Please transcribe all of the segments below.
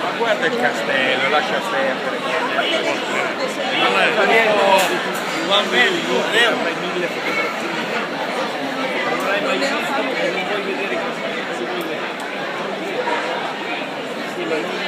Ma guarda il castello, lascia perdere. Va bene, fai 1000 fotografie. Non l'hai mai visto, non vuoi vedere cosa vuoi vedere. Sì, ma non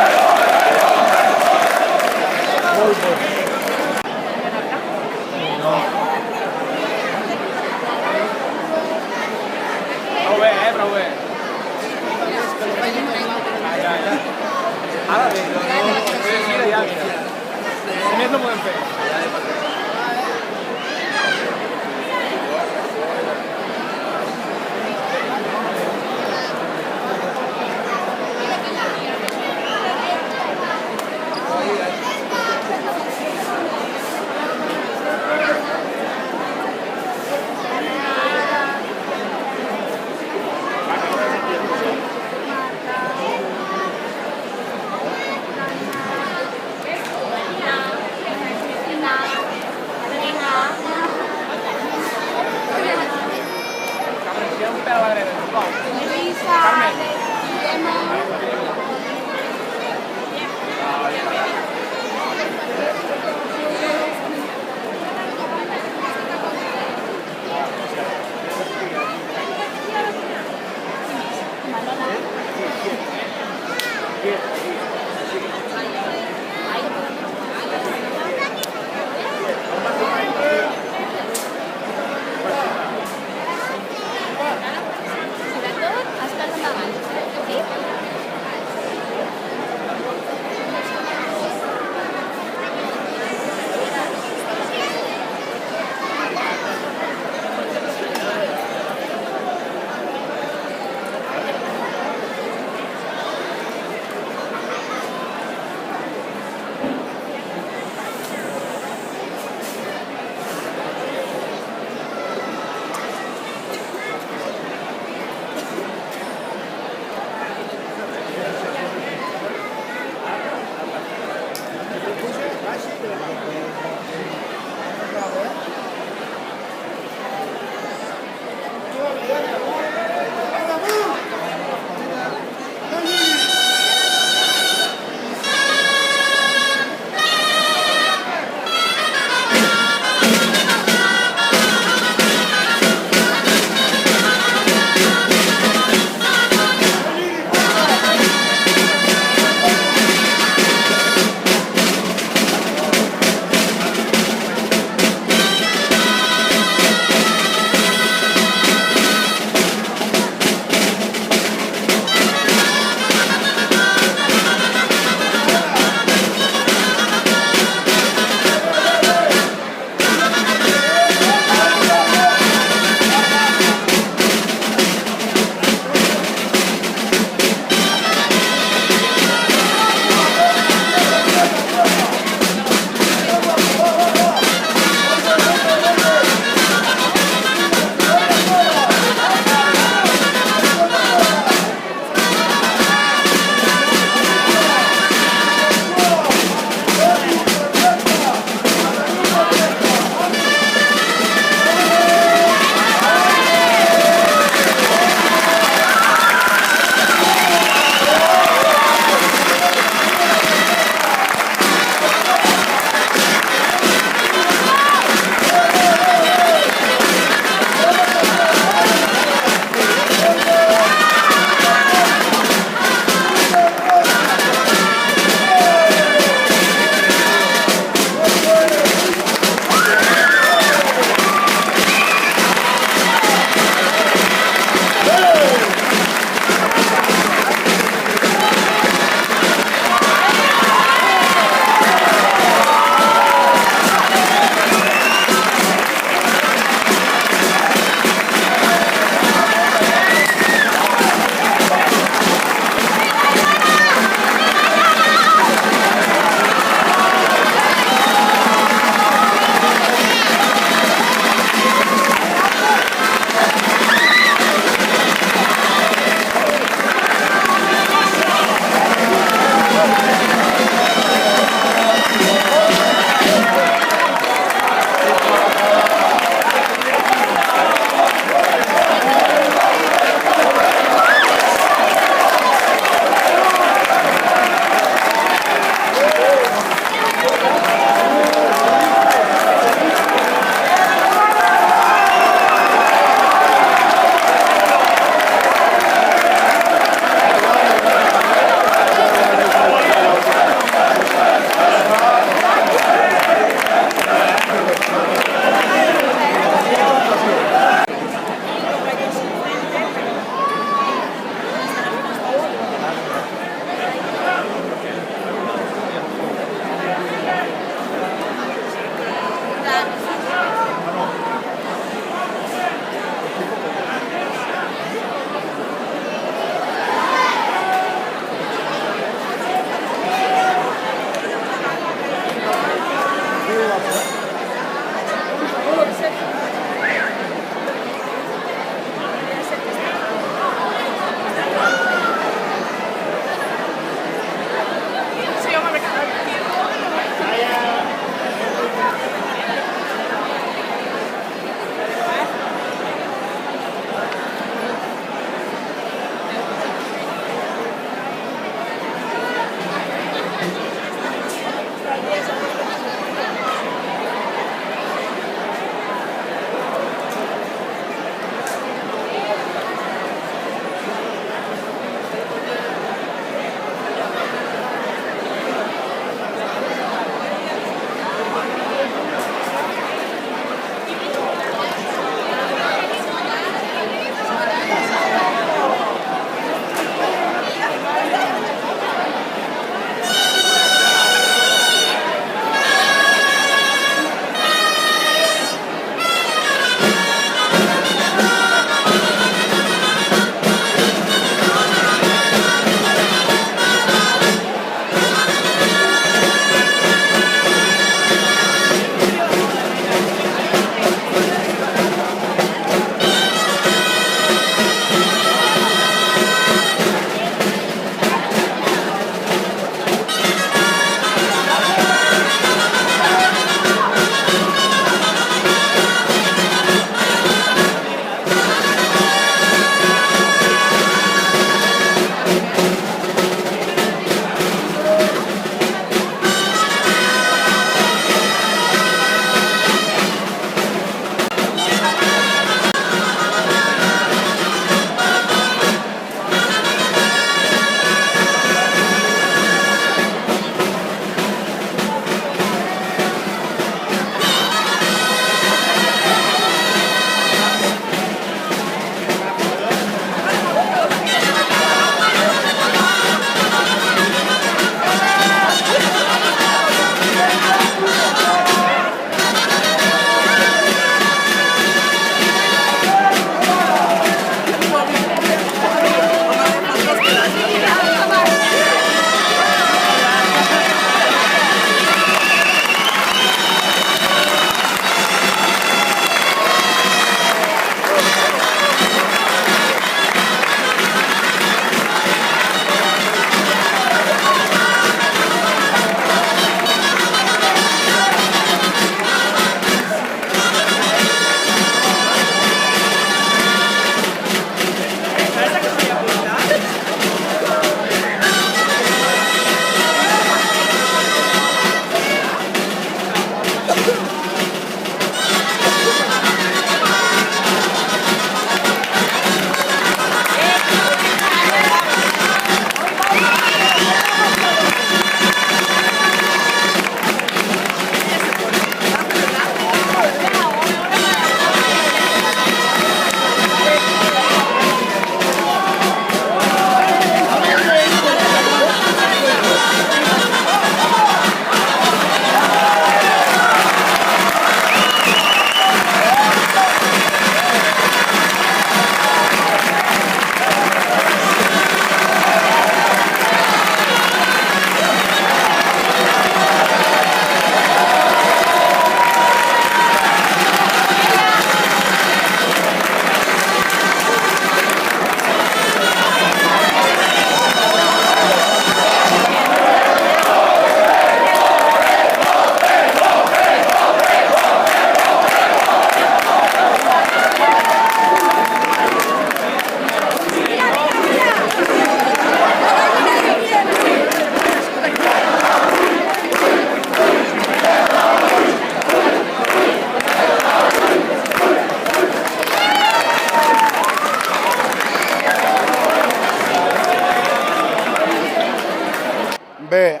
Bé,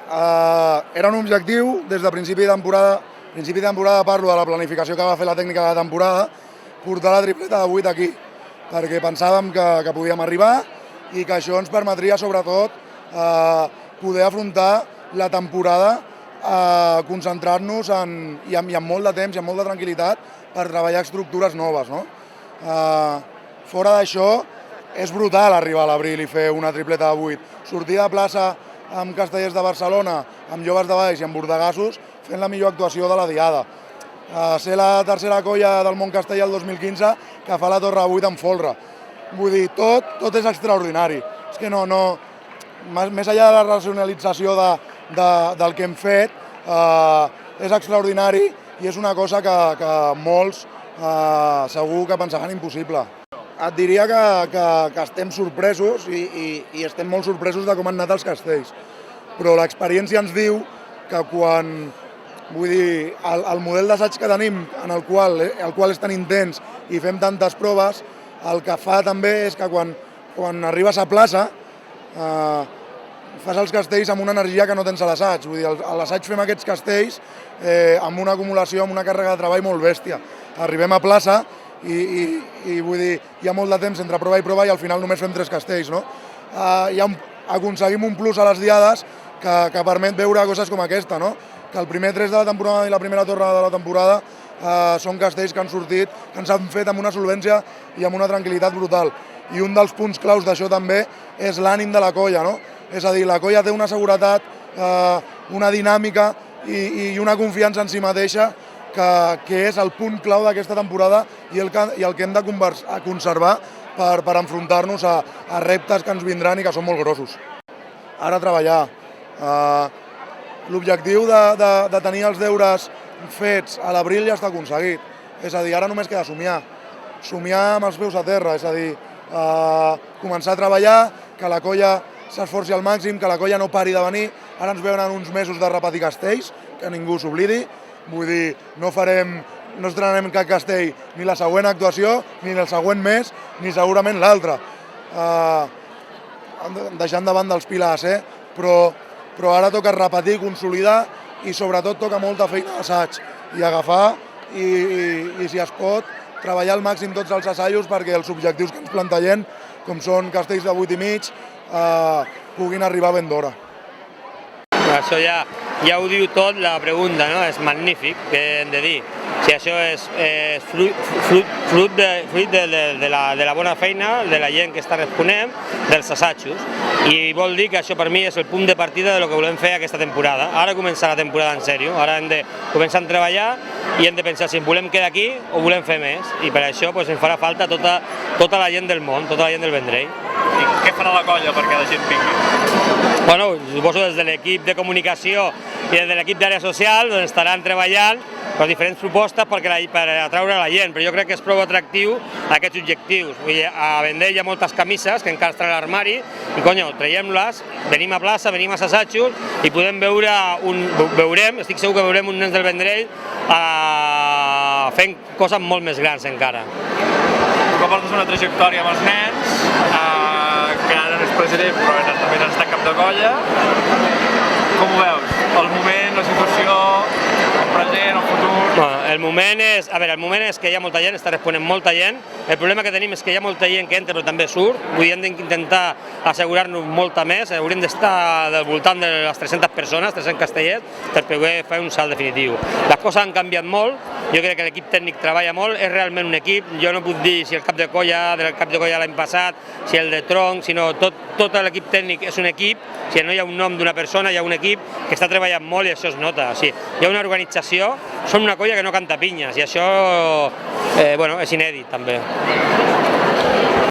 era un objectiu des de principi de temporada parlo de la planificació que va fer la tècnica de la temporada, portar la tripleta de 8 aquí, perquè pensàvem que podíem arribar i que això ens permetria sobretot poder afrontar la temporada, concentrar-nos i amb molt de temps i amb molta tranquil·litat per treballar estructures noves. No? Fora d'això, és brutal arribar a l'abril i fer una tripleta de 8. Sortir de plaça amb Castellers de Barcelona, amb Joves de Valls i amb Bordegassos, fent la millor actuació de la diada. Ser la tercera colla del món castellà el 2015 que fa la Torre 8 amb folre. Vull dir, tot és extraordinari. És que no, més enllà de la racionalització del que hem fet, és extraordinari i és una cosa que molts segur que pensaran impossible. Et diria que estem sorpresos i estem molt sorpresos de com han anat els castells, però l'experiència ens diu que quan, vull dir, el model d'assaig que tenim, el qual és tan intens i fem tantes proves, el que fa també és que quan arribes a plaça fas els castells amb una energia que no tens a l'assaig. Vull dir, a l'assaig fem aquests castells amb una acumulació, amb una càrrega de treball molt bèstia. Arribem a plaça i vull dir, hi ha molt de temps entre prova i prova i al final només fem 3 castells. No? Aconseguim un plus a les diades que permet veure coses com aquesta, no? Que el primer 3 de la temporada i la primera torre de la temporada són castells que han sortit, que ens han fet amb una solvència i amb una tranquil·litat brutal. I un dels punts claus d'això també és l'ànim de la colla, no? És a dir, la colla té una seguretat, una dinàmica i una confiança en si mateixa que és el punt clau d'aquesta temporada i el que hem de conservar per enfrontar-nos a reptes que ens vindran i que són molt grossos. Ara treballar. L'objectiu de tenir els deures fets a l'abril ja està aconseguit. És a dir, ara només queda somiar. Somiar amb els peus a terra, és a dir, començar a treballar, que la colla s'esforci al màxim, que la colla no pari de venir. Ara ens venen uns mesos de repetir castells, que ningú s'oblidi. Vull dir, no estrenarem cap castell ni la següent actuació, ni el següent mes, ni segurament l'altre. Deixant de banda els pilars, però ara toca repetir, consolidar i sobretot toca molta feina d'assaig i agafar i si es pot, treballar al màxim tots els assajos perquè els objectius que ens plantegem, com són castells de 8 i mig, puguin arribar ben d'hora. Això ja ho diu tot la pregunta, no? És magnífic, què hem de dir. Si això és fruit de la bona feina, de la gent que està responent, dels assajos. I vol dir que això per mi és el punt de partida de lo que volem fer aquesta temporada. Ara comença la temporada en sèrio, ara hem de començar a treballar i hem de pensar si volem quedar aquí o volem fer més. I per això ens farà falta tota la gent del món, tota la gent del Vendrell. I què farà la colla perquè la gent vingui? Bueno, suposo des de l'equip de comunicació i des de l'equip d'àrea social estaran treballant per diferents propostes per atraure la gent, però jo crec que és prou atractiu aquests objectius. A Vendrell hi ha moltes camises que encara estan a l'armari i, conyo, traiem-les, venim a plaça, venim a assajos i podem estic segur que veurem un nen del Vendrell fent coses molt més grans encara. Tu que portes una trajectòria amb els nens, que ara no és president però també has estat cap de colla, com ho veus? El moment, la situació, el present, el futur? El moment és que hi ha molta gent, està responent molta gent. El problema que tenim és que hi ha molta gent que entra però també surt. Vull dir, hem d'intentar assegurar-nos molta més. Hauríem d'estar al voltant de les 300 persones, 300 castellers, per poder fer un salt definitiu. Les coses han canviat molt, jo crec que l'equip tècnic treballa molt, és realment un equip. Jo no puc dir si el cap de colla l'any passat, si el de tronc, sinó tot l'equip tècnic és un equip. Si no hi ha un nom d'una persona, hi ha un equip que està treballant molt i això es nota. Hi ha una organització, són una colla que no canta pinyes i això és inèdit també.